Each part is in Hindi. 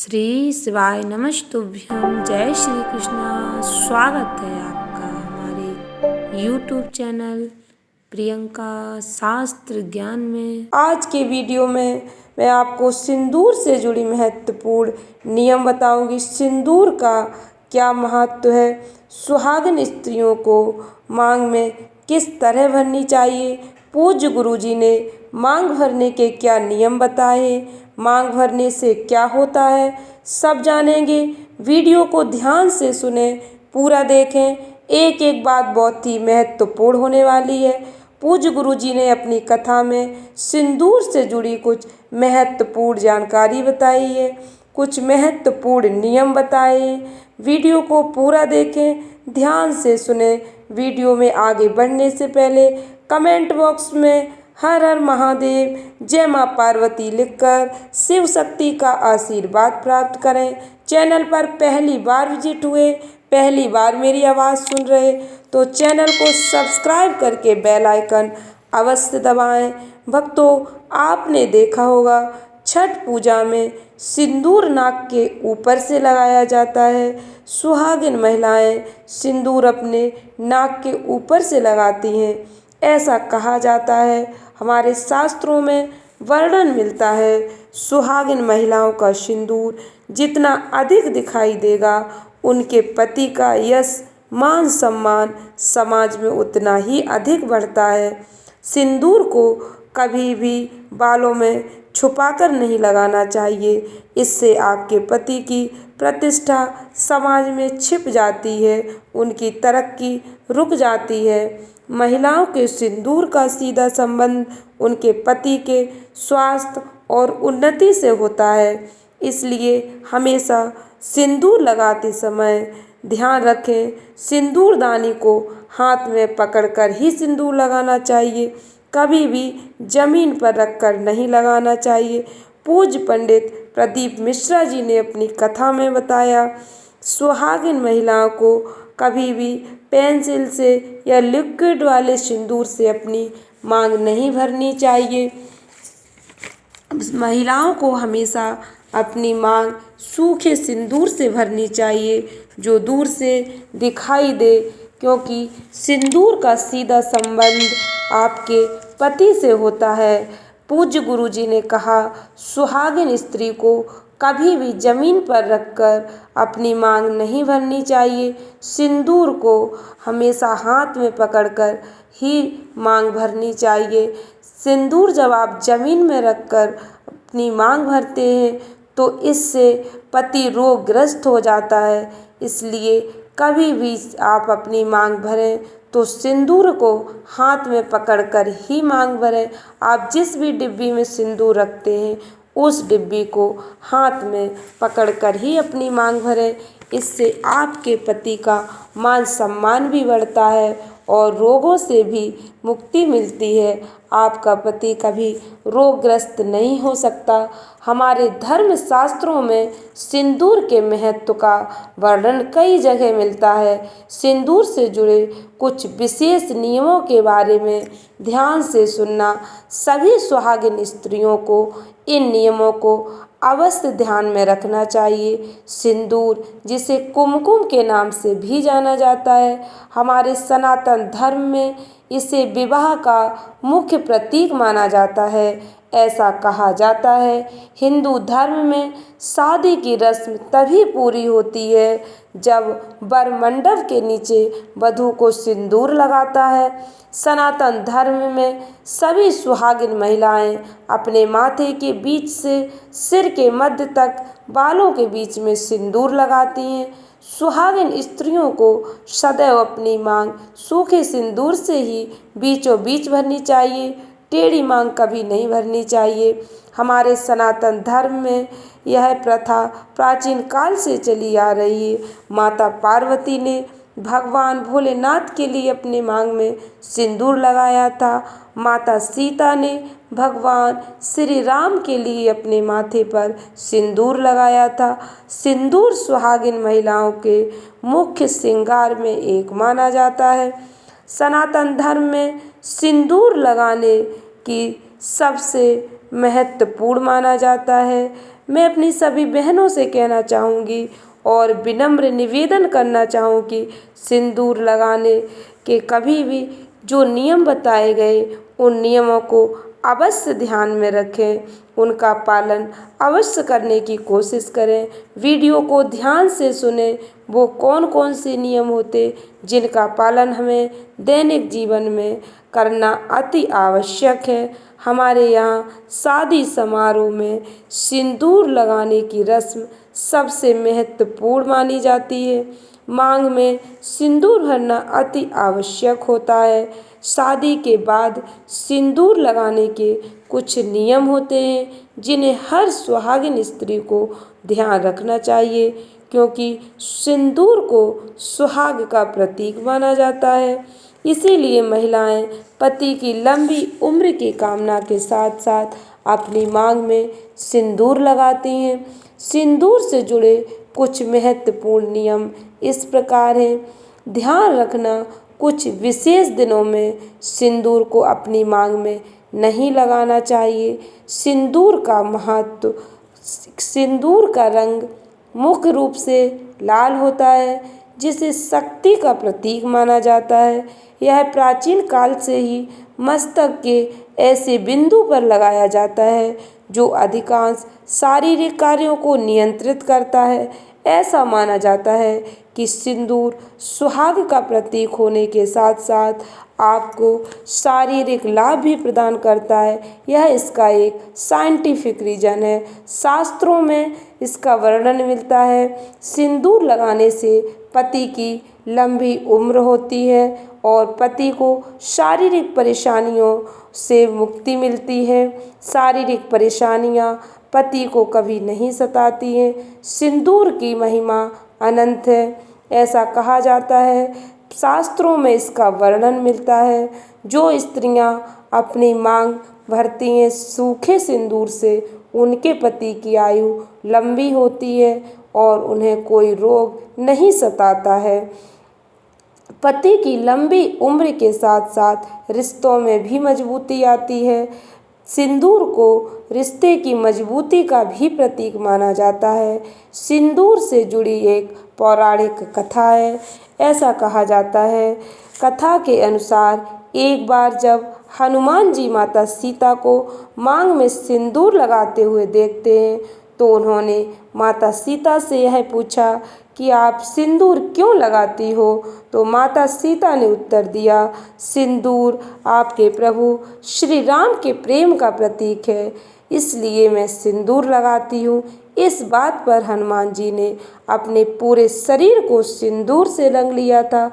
श्री शिवाय नमस्तुभ्यम। जय श्री कृष्णा। स्वागत है आपका हमारे YouTube चैनल प्रियंका शास्त्र ज्ञान में। आज के वीडियो में मैं आपको सिंदूर से जुड़ी महत्वपूर्ण नियम बताऊंगी। सिंदूर का क्या महत्व है, सुहागिन स्त्रियों को मांग में किस तरह भरनी चाहिए, पूज्य गुरुजी ने मांग भरने के क्या नियम बताए, मांग भरने से क्या होता है, सब जानेंगे। वीडियो को ध्यान से सुने, पूरा देखें। एक एक बात बहुत ही महत्वपूर्ण होने वाली है। पूज्य गुरुजी ने अपनी कथा में सिंदूर से जुड़ी कुछ महत्वपूर्ण जानकारी बताई है, कुछ महत्वपूर्ण नियम बताए। वीडियो को पूरा देखें, ध्यान से सुने। वीडियो में आगे बढ़ने से पहले कमेंट बॉक्स में हर हर महादेव, जय मां पार्वती लिखकर शिव शक्ति का आशीर्वाद प्राप्त करें। चैनल पर पहली बार विजिट हुए, पहली बार मेरी आवाज़ सुन रहे तो चैनल को सब्सक्राइब करके बेल आइकन अवश्य दबाएं। भक्तों, आपने देखा होगा छठ पूजा में सिंदूर नाक के ऊपर से लगाया जाता है। सुहागिन महिलाएं सिंदूर अपने नाक के ऊपर से लगाती हैं। ऐसा कहा जाता है, हमारे शास्त्रों में वर्णन मिलता है, सुहागिन महिलाओं का सिंदूर जितना अधिक दिखाई देगा, उनके पति का यश मान सम्मान समाज में उतना ही अधिक बढ़ता है। सिंदूर को कभी भी बालों में छुपाकर नहीं लगाना चाहिए, इससे आपके पति की प्रतिष्ठा समाज में छिप जाती है, उनकी तरक्की रुक जाती है। महिलाओं के सिंदूर का सीधा संबंध उनके पति के स्वास्थ्य और उन्नति से होता है, इसलिए हमेशा सिंदूर लगाते समय ध्यान रखें, सिंदूरदानी को हाथ में पकड़कर ही सिंदूर लगाना चाहिए, कभी भी जमीन पर रखकर नहीं लगाना चाहिए। पूज्य पंडित प्रदीप मिश्रा जी ने अपनी कथा में बताया, सुहागिन महिलाओं को कभी भी पेंसिल से या लिक्विड वाले सिंदूर से अपनी मांग नहीं भरनी चाहिए। महिलाओं को हमेशा अपनी मांग सूखे सिंदूर से भरनी चाहिए, जो दूर से दिखाई दे, क्योंकि सिंदूर का सीधा संबंध आपके पति से होता है। पूज्य गुरुजी ने कहा, सुहागिन स्त्री को कभी भी जमीन पर रखकर अपनी मांग नहीं भरनी चाहिए, सिंदूर को हमेशा हाथ में पकड़कर ही मांग भरनी चाहिए। सिंदूर जब आप जमीन में रखकर अपनी मांग भरते हैं तो इससे पति रोगग्रस्त हो जाता है, इसलिए कभी भी आप अपनी मांग भरें तो सिंदूर को हाथ में पकड़कर ही मांग भरें। आप जिस भी डिब्बी में सिंदूर रखते हैं उस डिब्बी को हाथ में पकड़कर ही अपनी मांग भरें, इससे आपके पति का मान सम्मान भी बढ़ता है और रोगों से भी मुक्ति मिलती है। आपका पति कभी रोगग्रस्त नहीं हो सकता। हमारे धर्म शास्त्रों में सिंदूर के महत्व का वर्णन कई जगह मिलता है। सिंदूर से जुड़े कुछ विशेष नियमों के बारे में ध्यान से सुनना। सभी सुहागिन स्त्रियों को इन नियमों को अवश्य ध्यान में रखना चाहिए। सिंदूर, जिसे कुमकुम के नाम से भी जाना जाता है, हमारे सनातन धर्म में इसे विवाह का मुख्य प्रतीक माना जाता है। ऐसा कहा जाता है, हिंदू धर्म में शादी की रस्म तभी पूरी होती है जब वर मंडप के नीचे वधू को सिंदूर लगाता है। सनातन धर्म में सभी सुहागिन महिलाएं अपने माथे के बीच से सिर के मध्य तक बालों के बीच में सिंदूर लगाती हैं। सुहागिन स्त्रियों को सदैव अपनी मांग सूखे सिंदूर से ही बीचों बीच भरनी चाहिए, टेढ़ी मांग कभी नहीं भरनी चाहिए। हमारे सनातन धर्म में यह प्रथा प्राचीन काल से चली आ रही है। माता पार्वती ने भगवान भोलेनाथ के लिए अपने मांग में सिंदूर लगाया था। माता सीता ने भगवान श्री राम के लिए अपने माथे पर सिंदूर लगाया था। सिंदूर सुहागिन महिलाओं के मुख्य श्रृंगार में एक माना जाता है। सनातन धर्म में सिंदूर लगाने की सबसे महत्वपूर्ण माना जाता है। मैं अपनी सभी बहनों से कहना चाहूँगी और विनम्र निवेदन करना चाहूँ कि सिंदूर लगाने के कभी भी जो नियम बताए गए उन नियमों को अवश्य ध्यान में रखें, उनका पालन अवश्य करने की कोशिश करें। वीडियो को ध्यान से सुनें, वो कौन कौन से नियम होते जिनका पालन हमें दैनिक जीवन में करना अति आवश्यक है। हमारे यहाँ शादी समारोह में सिंदूर लगाने की रस्म सबसे महत्वपूर्ण मानी जाती है। मांग में सिंदूर भरना अति आवश्यक होता है। शादी के बाद सिंदूर लगाने के कुछ नियम होते हैं जिन्हें हर सुहागिन स्त्री को ध्यान रखना चाहिए, क्योंकि सिंदूर को सुहाग का प्रतीक माना जाता है। इसीलिए महिलाएं पति की लंबी उम्र की कामना के साथ साथ अपनी मांग में सिंदूर लगाती हैं। सिंदूर से जुड़े कुछ महत्वपूर्ण नियम इस प्रकार हैं। ध्यान रखना, कुछ विशेष दिनों में सिंदूर को अपनी मांग में नहीं लगाना चाहिए। सिंदूर का महत्व, सिंदूर का रंग मुख्य रूप से लाल होता है, जिसे शक्ति का प्रतीक माना जाता है। यह प्राचीन काल से ही मस्तक के ऐसे बिंदु पर लगाया जाता है जो अधिकांश शारीरिक कार्यों को नियंत्रित करता है। ऐसा माना जाता है कि सिंदूर सुहाग का प्रतीक होने के साथ साथ आपको शारीरिक लाभ भी प्रदान करता है। यह इसका एक साइंटिफिक रीजन है। शास्त्रों में इसका वर्णन मिलता है। सिंदूर लगाने से पति की लंबी उम्र होती है और पति को शारीरिक परेशानियों से मुक्ति मिलती है। शारीरिक परेशानियां पति को कभी नहीं सताती हैं। सिंदूर की महिमा अनंत है, ऐसा कहा जाता है। शास्त्रों में इसका वर्णन मिलता है। जो स्त्रियां अपनी मांग भरती हैं सूखे सिंदूर से, उनके पति की आयु लंबी होती है और उन्हें कोई रोग नहीं सताता है। पति की लंबी उम्र के साथ साथ रिश्तों में भी मजबूती आती है। सिंदूर को रिश्ते की मजबूती का भी प्रतीक माना जाता है। सिंदूर से जुड़ी एक पौराणिक कथा है। ऐसा कहा जाता है, कथा के अनुसार एक बार जब हनुमान जी माता सीता को मांग में सिंदूर लगाते हुए देखते हैं तो उन्होंने माता सीता से यह पूछा कि आप सिंदूर क्यों लगाती हो? तो माता सीता ने उत्तर दिया, सिंदूर आपके प्रभु श्री राम के प्रेम का प्रतीक है, इसलिए मैं सिंदूर लगाती हूँ। इस बात पर हनुमान जी ने अपने पूरे शरीर को सिंदूर से रंग लिया था।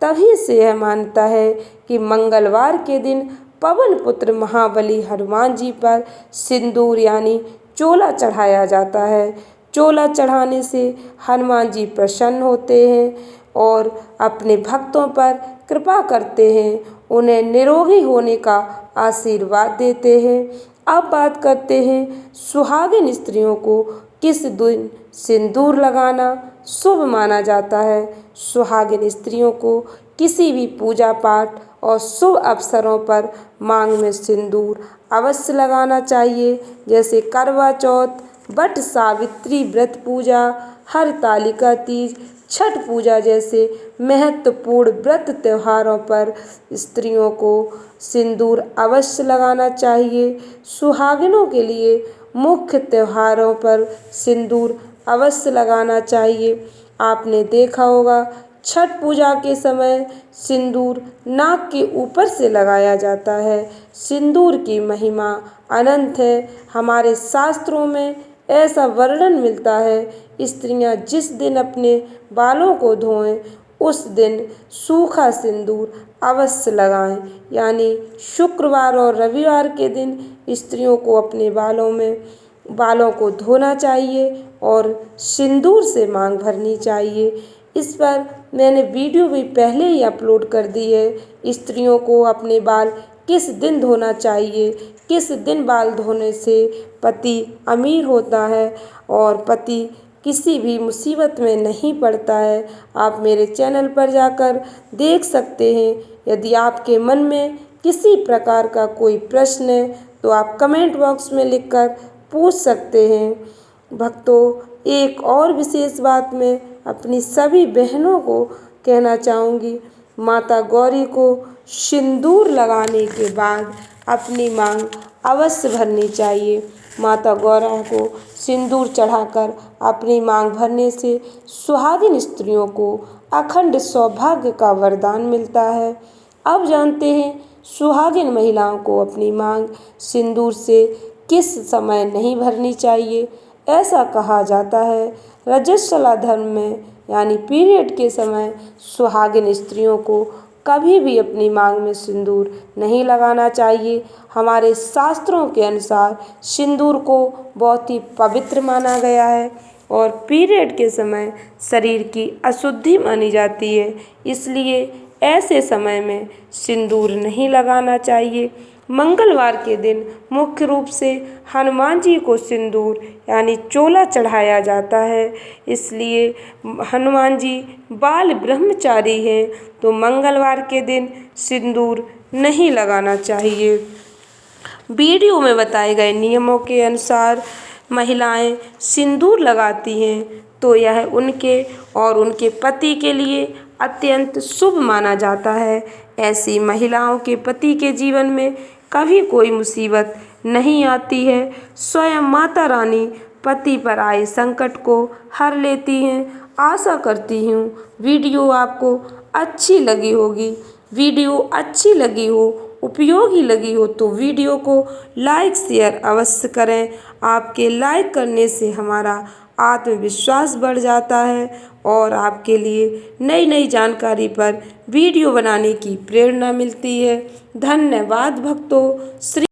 तभी से यह मानता है कि मंगलवार के दिन पवन पुत्र महाबली हनुमान जी पर सिंदूर यानी चोला चढ़ाया जाता है। चोला चढ़ाने से हनुमान जी प्रसन्न होते हैं और अपने भक्तों पर कृपा करते हैं, उन्हें निरोगी होने का आशीर्वाद देते हैं। अब बात करते हैं सुहागिन स्त्रियों को किस दिन सिंदूर लगाना शुभ माना जाता है। सुहागिन स्त्रियों को किसी भी पूजा पाठ और शुभ अवसरों पर मांग में सिंदूर अवश्य लगाना चाहिए, जैसे करवा चौथ, वट सावित्री व्रत पूजा, हरतालिका तीज, छठ पूजा जैसे महत्वपूर्ण व्रत त्योहारों पर स्त्रियों को सिंदूर अवश्य लगाना चाहिए। सुहागिनों के लिए मुख्य त्योहारों पर सिंदूर अवश्य लगाना चाहिए। आपने देखा होगा छठ पूजा के समय सिंदूर नाक के ऊपर से लगाया जाता है। सिंदूर की महिमा अनंत है। हमारे शास्त्रों में ऐसा वर्णन मिलता है, स्त्रियां जिस दिन अपने बालों को धोएं उस दिन सूखा सिंदूर अवश्य लगाएं, यानी शुक्रवार और रविवार के दिन स्त्रियों को अपने बालों को धोना चाहिए और सिंदूर से मांग भरनी चाहिए। इस पर मैंने वीडियो भी पहले ही अपलोड कर दी है। स्त्रियों को अपने बाल किस दिन धोना चाहिए, किस दिन बाल धोने से पति अमीर होता है और पति किसी भी मुसीबत में नहीं पड़ता है, आप मेरे चैनल पर जाकर देख सकते हैं। यदि आपके मन में किसी प्रकार का कोई प्रश्न है तो आप कमेंट बॉक्स में लिखकर पूछ सकते हैं। भक्तों, एक और विशेष बात मैं अपनी सभी बहनों को कहना चाहूँगी। माता गौरी को सिंदूर लगाने के बाद अपनी मांग अवश्य भरनी चाहिए। माता गौरा को सिंदूर चढ़ाकर अपनी मांग भरने से सुहागिन स्त्रियों को अखंड सौभाग्य का वरदान मिलता है। अब जानते हैं सुहागिन महिलाओं को अपनी मांग सिंदूर से किस समय नहीं भरनी चाहिए। ऐसा कहा जाता है रजस्वला धर्म में यानी पीरियड के समय सुहागिन स्त्रियों को कभी भी अपनी मांग में सिंदूर नहीं लगाना चाहिए। हमारे शास्त्रों के अनुसार सिंदूर को बहुत ही पवित्र माना गया है और पीरियड के समय शरीर की अशुद्धि मानी जाती है, इसलिए ऐसे समय में सिंदूर नहीं लगाना चाहिए। मंगलवार के दिन मुख्य रूप से हनुमान जी को सिंदूर यानी चोला चढ़ाया जाता है, इसलिए हनुमान जी बाल ब्रह्मचारी हैं तो मंगलवार के दिन सिंदूर नहीं लगाना चाहिए। वीडियो में बताए गए नियमों के अनुसार महिलाएं सिंदूर लगाती हैं तो यह उनके और उनके पति के लिए अत्यंत शुभ माना जाता है। ऐसी महिलाओं के पति के जीवन में कभी कोई मुसीबत नहीं आती है। स्वयं माता रानी पति पर आए संकट को हर लेती हैं। आशा करती हूँ वीडियो आपको अच्छी लगी होगी। वीडियो अच्छी लगी हो, उपयोगी लगी हो तो वीडियो को लाइक शेयर अवश्य करें। आपके लाइक करने से हमारा आत्मविश्वास बढ़ जाता है और आपके लिए नई नई जानकारी पर वीडियो बनाने की प्रेरणा मिलती है। धन्यवाद भक्तों। श्री